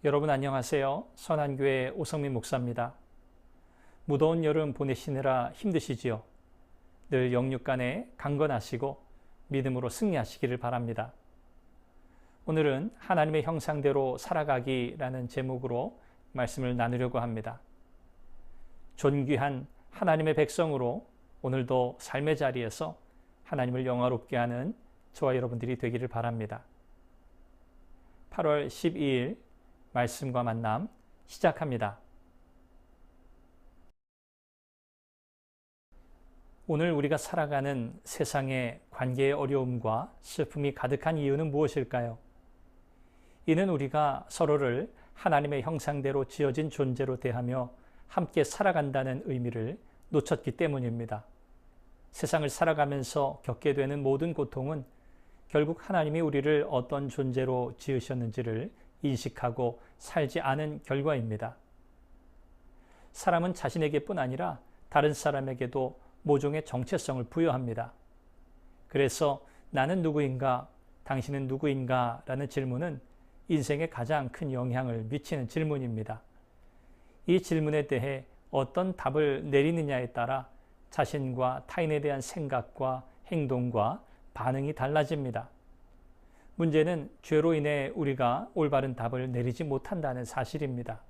여러분 안녕하세요. 선한교회 오성민 목사입니다. 무더운 여름 보내시느라 힘드시지요? 늘 영육간에 강건하시고 믿음으로 승리하시기를 바랍니다. 오늘은 하나님의 형상대로 살아가기라는 제목으로 말씀을 나누려고 합니다. 존귀한 하나님의 백성으로 오늘도 삶의 자리에서 하나님을 영화롭게 하는 저와 여러분들이 되기를 바랍니다. 8월 12일 말씀과 만남 시작합니다. 오늘 우리가 살아가는 세상의 관계의 어려움과 슬픔이 가득한 이유는 무엇일까요? 이는 우리가 서로를 하나님의 형상대로 지어진 존재로 대하며 함께 살아간다는 의미를 놓쳤기 때문입니다. 세상을 살아가면서 겪게 되는 모든 고통은 결국 하나님이 우리를 어떤 존재로 지으셨는지를 인식하고 살지 않은 결과입니다. 사람은 자신에게뿐 아니라 다른 사람에게도 모종의 정체성을 부여합니다. 그래서 나는 누구인가, 당신은 누구인가 라는 질문은 인생에 가장 큰 영향을 미치는 질문입니다. 이 질문에 대해 어떤 답을 내리느냐에 따라 자신과 타인에 대한 생각과 행동과 반응이 달라집니다. 문제는 죄로 인해 우리가 올바른 답을 내리지 못한다는 사실입니다.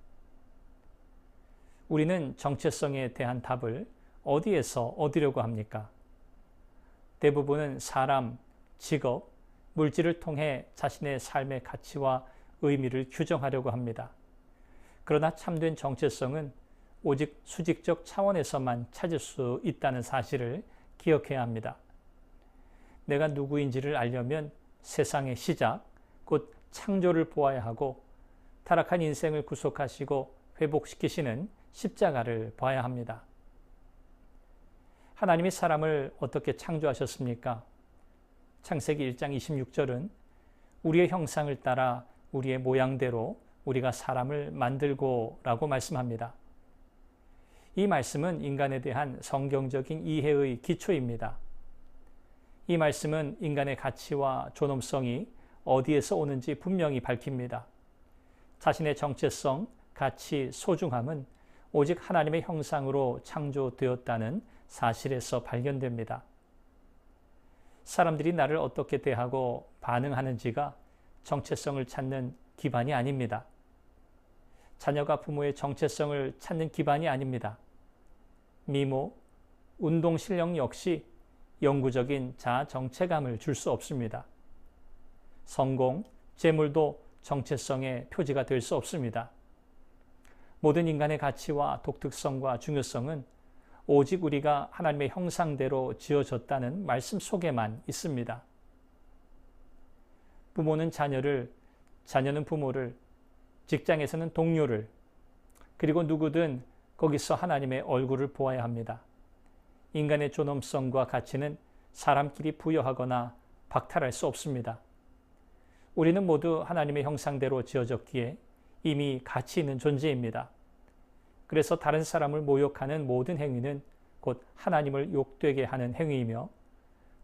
우리는 정체성에 대한 답을 어디에서 얻으려고 합니까? 대부분은 사람, 직업, 물질을 통해 자신의 삶의 가치와 의미를 규정하려고 합니다. 그러나 참된 정체성은 오직 수직적 차원에서만 찾을 수 있다는 사실을 기억해야 합니다. 내가 누구인지를 알려면 세상의 시작, 곧 창조를 보아야 하고 타락한 인생을 구속하시고 회복시키시는 십자가를 봐야 합니다. 하나님이 사람을 어떻게 창조하셨습니까? 창세기 1장 26절은 우리의 형상을 따라 우리의 모양대로 우리가 사람을 만들고 라고 말씀합니다. 이 말씀은 인간에 대한 성경적인 이해의 기초입니다. 이 말씀은 인간의 가치와 존엄성이 어디에서 오는지 분명히 밝힙니다. 자신의 정체성, 가치, 소중함은 오직 하나님의 형상으로 창조되었다는 사실에서 발견됩니다. 사람들이 나를 어떻게 대하고 반응하는지가 정체성을 찾는 기반이 아닙니다. 자녀가 부모의 정체성을 찾는 기반이 아닙니다. 미모, 운동 실력 역시 영구적인 자아 정체감을 줄 수 없습니다. 성공, 재물도 정체성의 표지가 될 수 없습니다. 모든 인간의 가치와 독특성과 중요성은 오직 우리가 하나님의 형상대로 지어졌다는 말씀 속에만 있습니다. 부모는 자녀를, 자녀는 부모를, 직장에서는 동료를, 그리고 누구든 거기서 하나님의 얼굴을 보아야 합니다. 인간의 존엄성과 가치는 사람끼리 부여하거나 박탈할 수 없습니다. 우리는 모두 하나님의 형상대로 지어졌기에 이미 가치 있는 존재입니다. 그래서 다른 사람을 모욕하는 모든 행위는 곧 하나님을 욕되게 하는 행위이며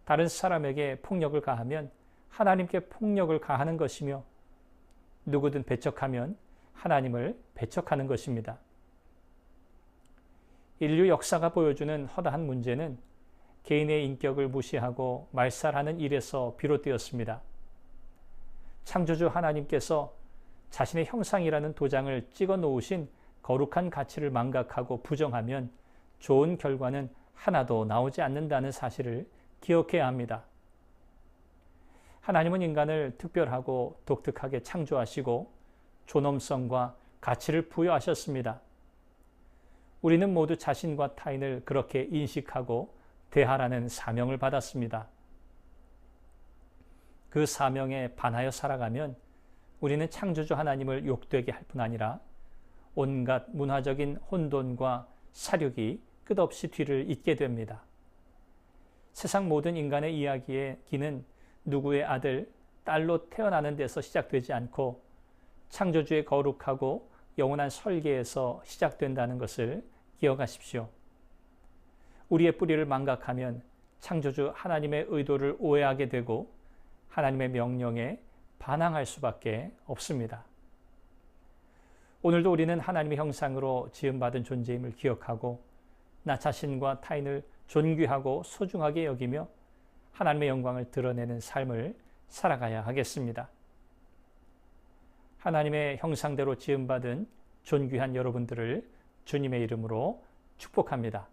다른 사람에게 폭력을 가하면 하나님께 폭력을 가하는 것이며 누구든 배척하면 하나님을 배척하는 것입니다. 인류 역사가 보여주는 허다한 문제는 개인의 인격을 무시하고 말살하는 일에서 비롯되었습니다. 창조주 하나님께서 자신의 형상이라는 도장을 찍어 놓으신 거룩한 가치를 망각하고 부정하면 좋은 결과는 하나도 나오지 않는다는 사실을 기억해야 합니다. 하나님은 인간을 특별하고 독특하게 창조하시고 존엄성과 가치를 부여하셨습니다. 우리는 모두 자신과 타인을 그렇게 인식하고 대하라는 사명을 받았습니다. 그 사명에 반하여 살아가면 우리는 창조주 하나님을 욕되게 할 뿐 아니라 온갖 문화적인 혼돈과 사륙이 끝없이 뒤를 잇게 됩니다. 세상 모든 인간의 이야기의 기는 누구의 아들, 딸로 태어나는 데서 시작되지 않고 창조주의 거룩하고 영원한 설계에서 시작된다는 것을 기억하십시오. 우리의 뿌리를 망각하면 창조주 하나님의 의도를 오해하게 되고 하나님의 명령에 반항할 수밖에 없습니다. 오늘도 우리는 하나님의 형상으로 지음받은 존재임을 기억하고 나 자신과 타인을 존귀하고 소중하게 여기며 하나님의 영광을 드러내는 삶을 살아가야 하겠습니다. 하나님의 형상대로 지음받은 존귀한 여러분들을 주님의 이름으로 축복합니다.